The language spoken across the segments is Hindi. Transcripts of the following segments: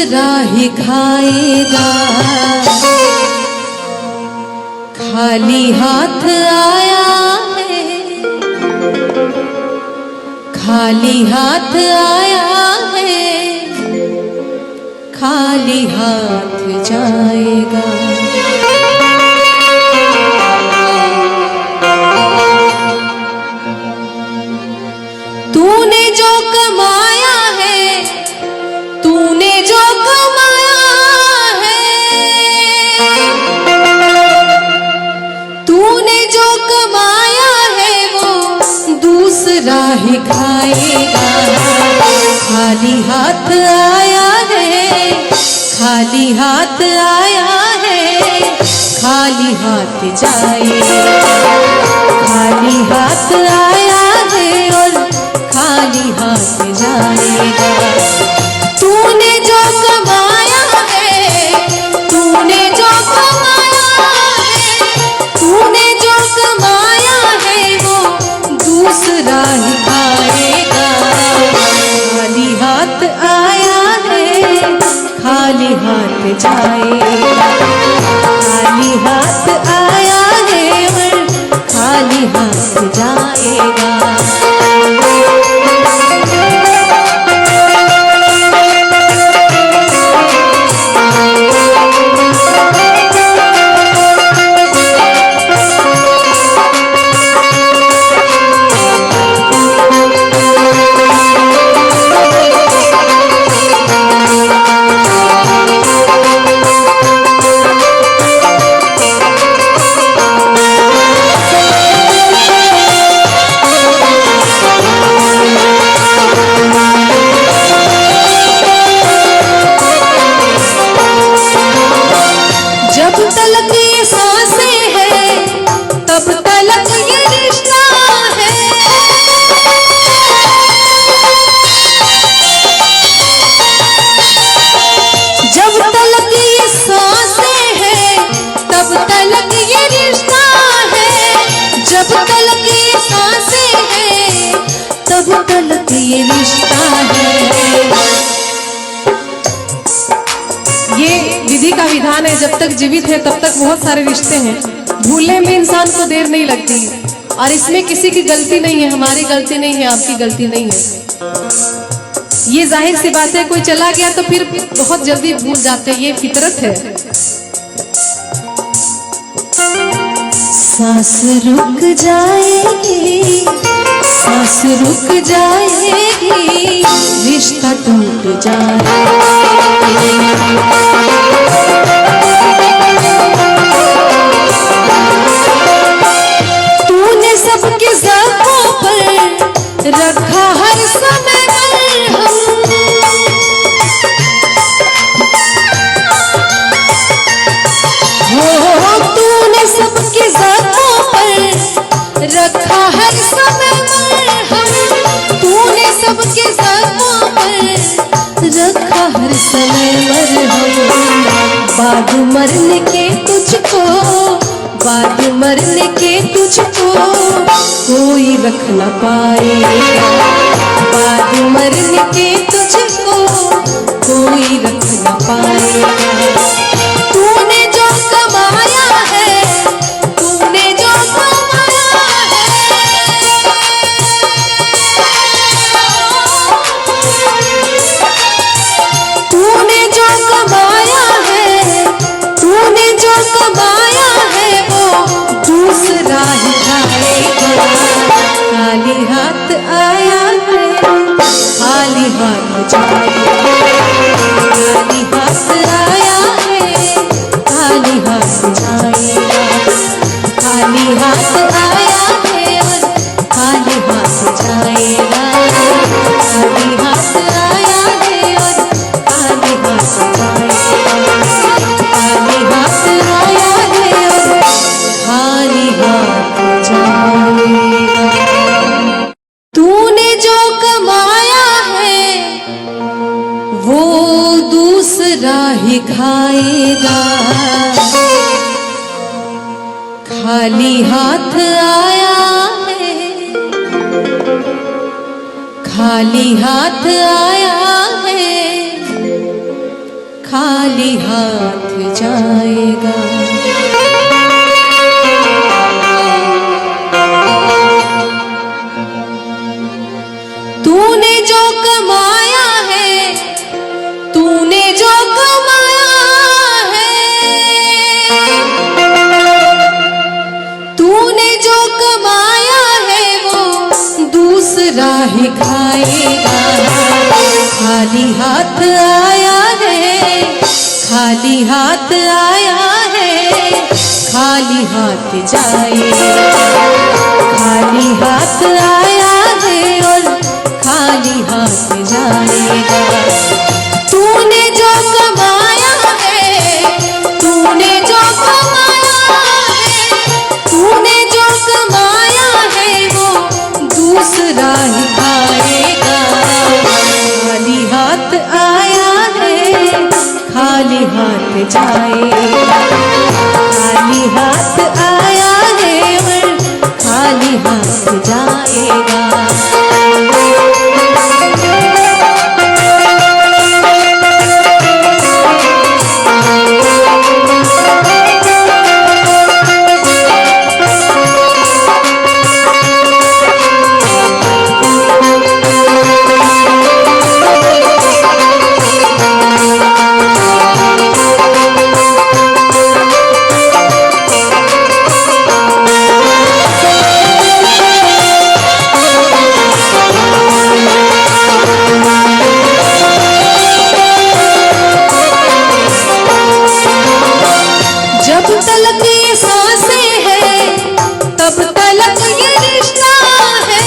दूसरा ही खाएगा। खाली हाथ आया है, खाली हाथ आया है, खाली हाथ जाएगा। तूने जो कमाया है, तूने जो कमाया है, तूने जो कमाया है वो दूसरा ही खाएगा। खाली हाथ आया है, खाली हाथ आया है, खाली हाथ जाएगा। खाली हाथ आया है और खाली हाथ जाएगा। तूने जो कमाया है, तूने जो कमाया है, तूने जो कमाया है वो दूसरा ही खाएगा। खाली हाथ आया है, खाली हाथ जाएगा। खाली हाथ आया है और खाली हाथ जाएगा। ये रिश्ता है। ये विधि का विधान है, जब तक जीवित है तब तक बहुत सारे रिश्ते हैं। भूलने में इंसान को देर नहीं लगती और इसमें किसी की गलती नहीं है, हमारी गलती नहीं है, आपकी गलती नहीं है। ये जाहिर सी बात है, कोई चला गया तो फिर बहुत जल्दी भूल जाते हैं, ये फितरत है। सांस रुक जाएगी, सांस रुक जाएगी, रिश्ता टूट जाएगा। तूने सबके ज़ख्मों पर रखा हर समय मरहम, हो तूने सबके ज़ख्मों पर रखा हर समय मरहम, तूने सबके ज़ख्मों पर रखा हर समय मरहम। बाद मरने के तुझको, बाद मरने के तुझको कोई रख न पाएगा। बाद मरने के तुझको कोई रख न पाएगा। तूने जो कमाया है, तूने जो कमाया है, तूने जो कमाया है, तूने जो कमाया है वो दूसरा ही खाएगा। खाली हाथ आया है, खाली हाथ जाएगा। खाली हाथ आया है, खाली हाथ जाएगा। खाली हाथ आया है और खाली हाथ जाएगा। खाली हाथ आया है और खाली हाथ जाएगा। खाली हाथ आया है और खाली हाथ जाएगा। तूने जो कमाया है वो दूसरा ही खाएगा। खाली हाथ आया है, खाली हाथ आया है, खाली हाथ जाएगा। तूने जो कमाया है, तूने जो कमाया है, तूने जो कमाया है वो दूसरा ही खाएगा। खाली हाथ आया है, खाली हाथ आया है, खाली हाथ जाएगा। खाली हाथ आया है और खाली हाथ जाएगा। तूने जो कमाया है, तूने जो कमाया है, तूने जो कमाया है वो दूसरा ही खाएगा। खाली हाथ आया है, खाली हाथ जाएगा। खाली हाथ आया है और खाली हाथ जाएगा। जब तलक ये सांसें हैं तब तलक ये रिश्ता है।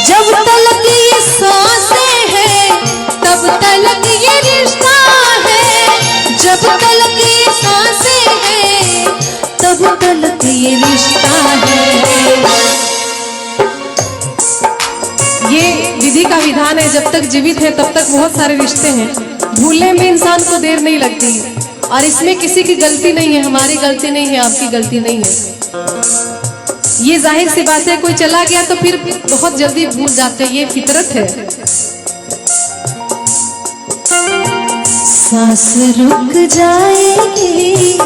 जब तलक ये सांसें हैं तब तलक ये रिश्ता है। जब तलक ये सांसें हैं तब तलक ये रिश्ता है। ये विधि का विधान है, जब तक जीवित है तब तक बहुत सारे रिश्ते हैं। भूलने में इंसान को देर नहीं लगती और इसमें किसी की गलती नहीं है, हमारी गलती नहीं है, आपकी गलती नहीं है। ये जाहिर सी बात है, कोई चला गया तो फिर बहुत जल्दी भूल जाते हैं, ये फितरत है। सांस रुक जाएगी,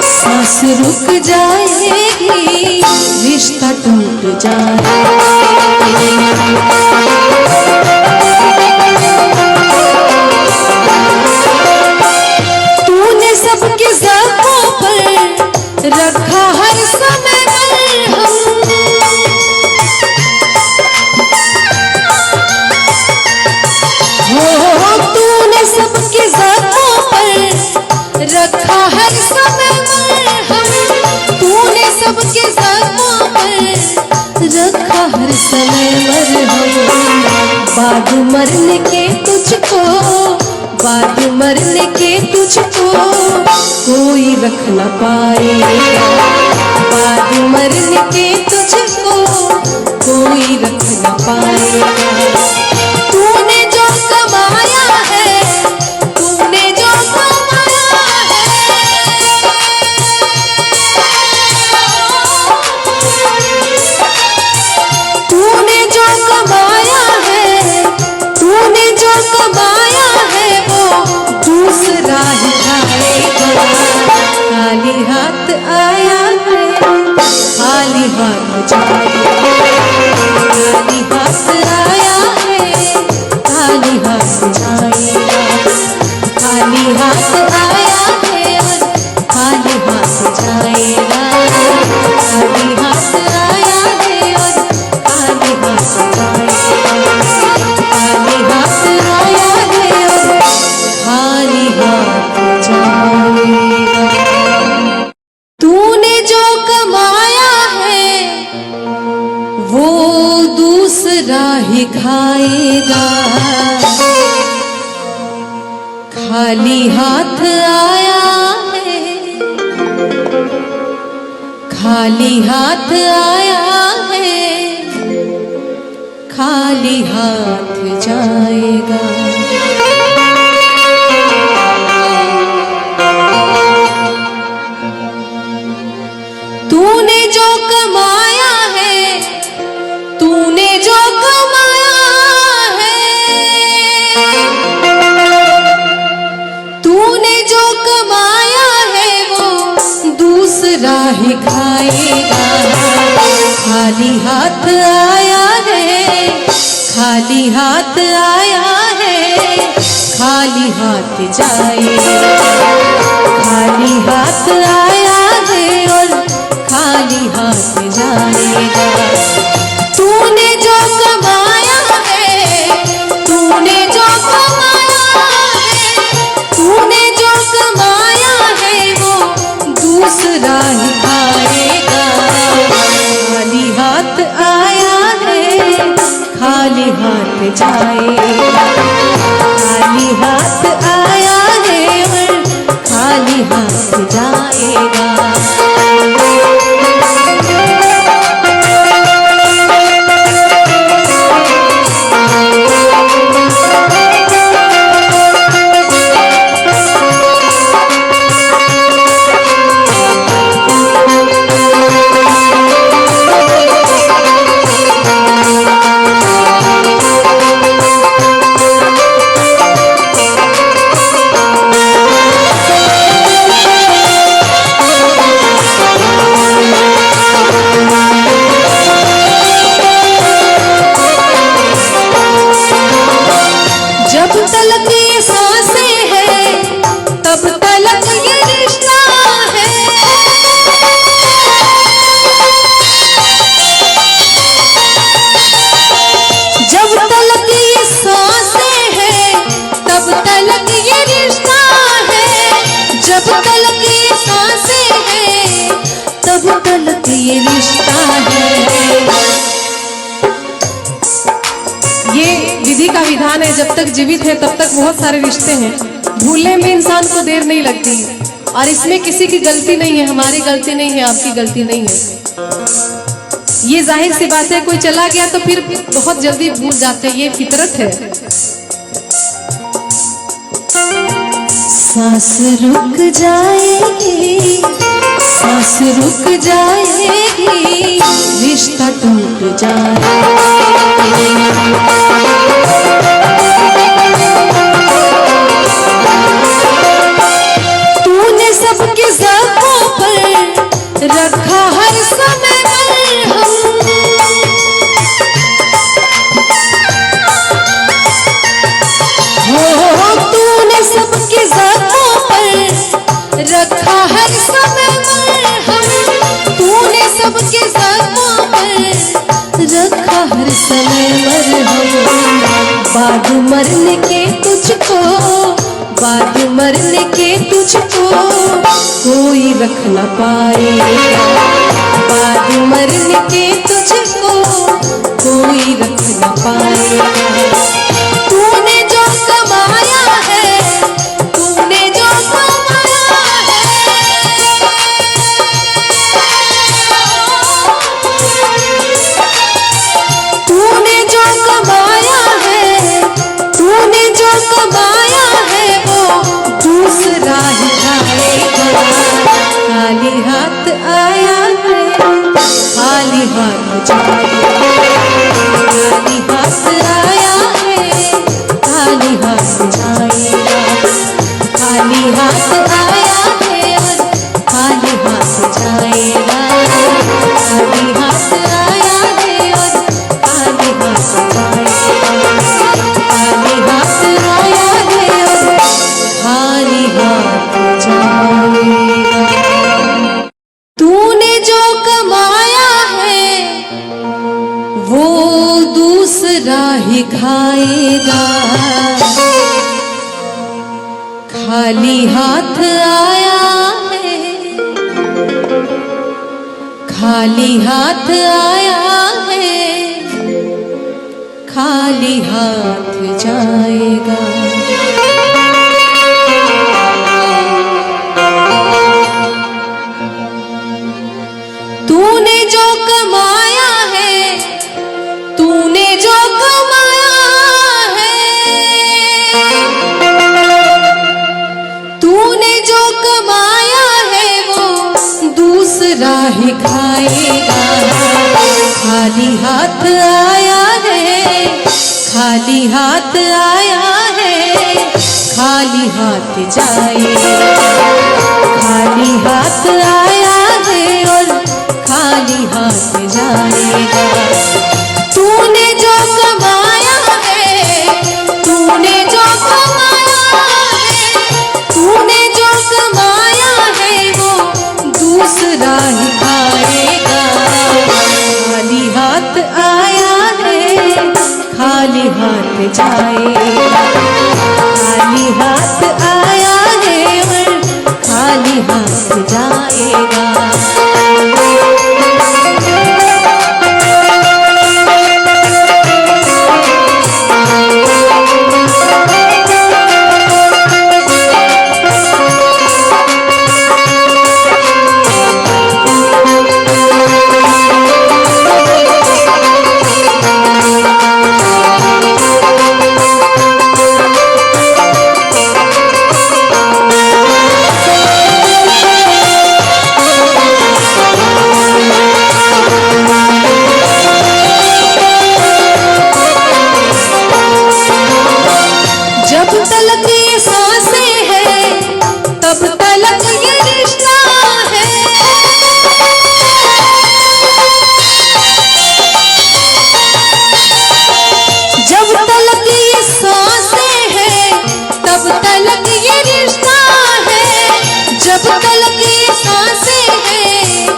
सांस रुक जाएगी, रिश्ता टूट जाएगा। तूने सबके ज़ख्मों पर रखा हर समय मरहम। हो तूने सबके ज़ख्मों पर रखा हर समय मरहम। तूने सबके ज़ख्मों पर रखा हर समय मरहम। बाद मरने के तुझको, बाद मरने के तुझको कोई रख न पाएगा। बाद मरने के तुझको कोई रख न पाएगा। तूने जो कमाया है, तूने जो कमाया है, तूने जो कमाया है, तूने जो कमाया है वो दूसरा ही खाएगा। खाली हाथ आया है, खाली हाथ जाएगा। खाली हाथ आया है, खाली हाथ जाएगा। खाली हाथ आया है और खाली हाथ जाएगा। खाली हाथ आया है और खाली हाथ जाएगा। खाली हाथ आया है और खाली हाथ जाएगा। तूने जो कमाया है वो दूसरा ही खाएगा। खाली हाथ आया है, खाली हाथ आया है, खाली हाथ जाएगा। तूने जो कमाया है, तूने जो कमाया है, तूने जो कमाया है वो दूसरा ही खाएगा। खाली हाथ आया है, खाली हाथ आया है, खाली हाथ जाएगा। खाली हाथ आया है और खाली हाथ जाएगा। तूने जो कमाया है, तूने जो कमाया है, तूने जो कमाया है वो दूसरा ही खाएगा। खाली हाथ आया है, खाली हाथ जाएगा। खाली हाथ आया है और खाली हाथ जाएगा। जब तलक ये सांसें हैं तब तलक ये रिश्ता है। जब तलक ये सांसें हैं तब तलक ये रिश्ता है। जब तलक ये सांसें हैं तब तलक ये रिश्ता है। ये विधि का विधान है, जब तक जीवित है तब तक बहुत सारे रिश्ते हैं। भूलने में इंसान को देर नहीं लगती और इसमें किसी की गलती नहीं है, हमारी गलती नहीं है, आपकी गलती नहीं है। ये जाहिर सी बात है, कोई चला गया तो फिर बहुत जल्दी भूल जाते हैं, ये फितरत है। सांस रुक जाएगी, सांस रुक जाएगी, रिश्ता टूट जाएगा। तूने सबके ज़ख्मों पर रखा हर समय मरहम। हो तूने सबके ज़ख्मों पर रखा हर समय मरहम। तूने सबके ज़ख्मों पर रखा हर समय मरहम। बाद मरने के तुझको, बाद मरने के तुझको कोई रख न पाएगा। बाद मरने के तुझको कोई रख न पाएगा। तूने जो कमाया है, तूने जो कमाया है, तूने जो कमाया है, तूने जो कमाया है वो दूसरा ही खाएगा। खाली हाथ आया है, खाली हाथ जाएगा। खाली हाथ आया है, खाली हाथ जाएगा। खाली हाथ आया है और खाली हाथ जाएगा। खाली हाथ आया है और खाली हाथ जाएगा। खाली हाथ आया है और खाली हाथ जाएगा। तूने जो कमाया है वो दूसरा ही खाएगा। खाली हाथ आया है, खाली हाथ आया है, खाली हाथ जाएगा। तूने जो कमाया है, तूने जो कमाया है, तूने जो कमाया है वो दूसरा ही खाएगा। खाली हाथ आया खाली हाथ आया है खाली हाथ जाएगा, खाली हाथ आया है और खाली हाथ जाएगा। तूने जो कमाया है, तूने जो कमाया है, तूने जो कमाया है वो दूसरा ही खाएगा। खाली हाथ आया है खाली हाथ जाएगा, खाली हाथ आया है और खाली हाथ जाएगा। जब तलक ये सांसें हैं तब तलक ये रिश्ता है, जब तलक ये सांसें हैं तब तलक ये रिश्ता है, जब तलक ये सांसें हैं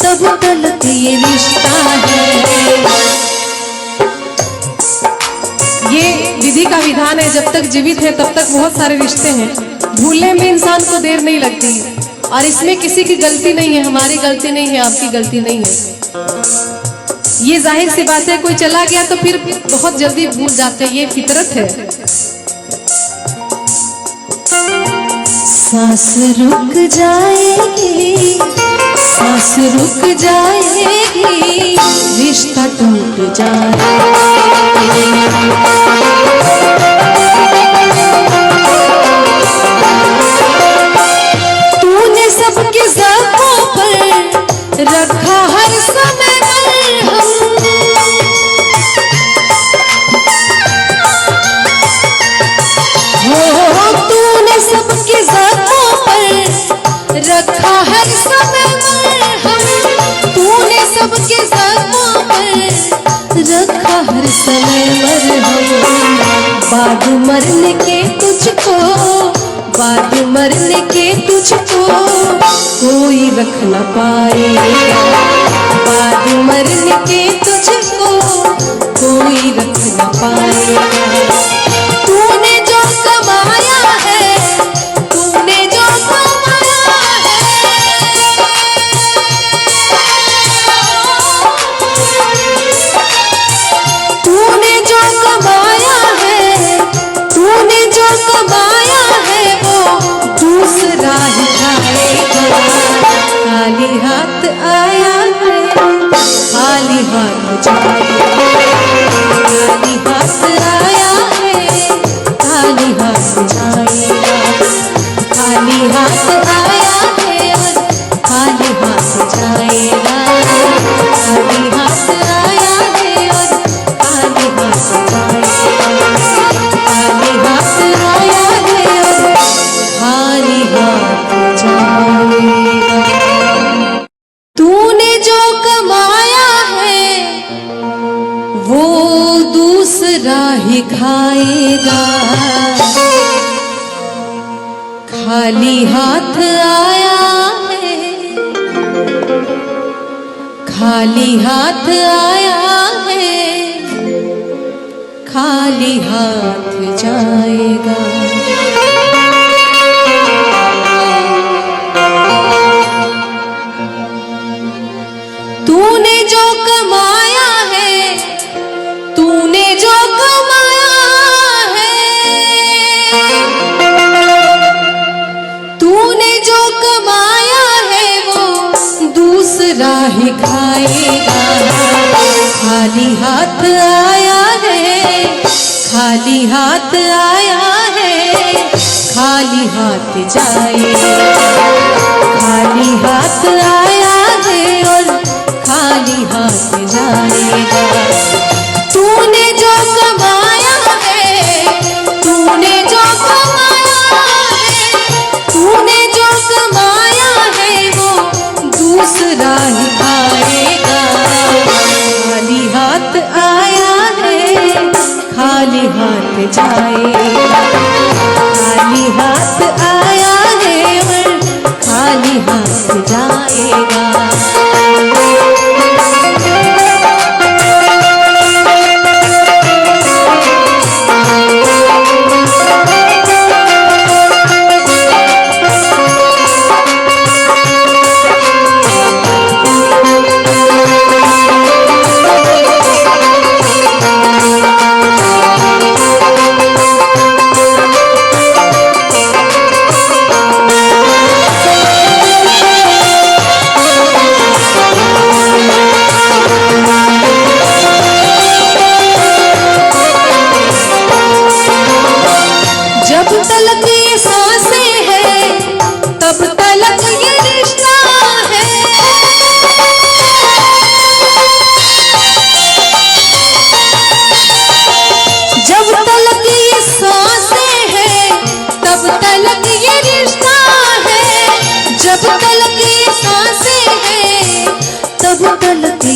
तब तलक ये रिश्ता है। ये विधि का विधान है, जब तक जीवित है तब तक बहुत सारे रिश्ते हैं, भूलने में इंसान को देर नहीं लगती और इसमें किसी की गलती नहीं है, हमारी गलती नहीं है, आपकी गलती नहीं है। ये जाहिर सी बात है, कोई चला गया तो फिर बहुत जल्दी भूल जाते हैं, ये फितरत है। सांस रुक जाएगी, सांस रुक जाएगी, रिश्ता टूट जाएगा। तूने सबके ज़ख्मों पर रखा हर समय मरहम, हो तूने सबके ज़ख्मों पर रखा हर समय मरहम, तूने सबके ज़ख्मों पर रखा हर समय मरहम। बाद मरने के तुझको, बाद मरने के तुझको कोई रख न पाएगा, बाद मरने के तुझको कोई रख न पाएगा। तूने जो कमाया है, तूने जो कमाया है, तूने जो कमाया है, तूने जो कमाया है वो दूसरा ही खाएगा। खाली हाथ आया है खाली हाथ जाएगा, खाली हाथ आया है खाली हाथ जाएगा, खाली हाथ आया है और खाली हाथ जाएगा, खाली हाथ आया है और खाली हाथ जाएगा, खाली हाथ आया है और खाली हाथ जाएगा। तूने जो कमाया है वो दूसरा ही खाएगा। खाली हाथ आया है खाली हाथ आया है खाली हाथ जाएगा। तूने जो कमाया है, तूने जो कमाया है, तूने जो कमाया है वो दूसरा ही खाएगा। खाली हाथ आया है खाली हाथ आया है खाली हाथ जाएगा, खाली हाथ आया है और खाली हाथ जाएगा। तूने जो कमाया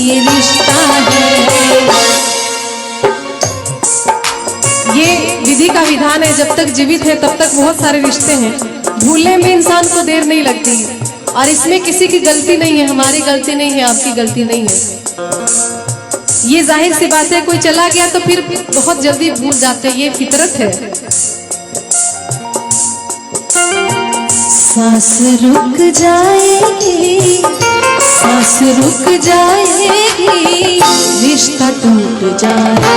ये रिश्ता है। ये विधि का विधान है, जब तक जीवित है तब तक बहुत सारे रिश्ते हैं। भूलने में इंसान को देर नहीं लगती और इसमें किसी की गलती नहीं है, हमारी गलती नहीं है, आपकी गलती नहीं है। ये जाहिर सी बात है, कोई चला गया तो फिर बहुत जल्दी भूल जाते हैं, ये फितरत है। सांस रुक जाएगी, सांस रुक जाएगी, रिश्ता टूट जाएगा।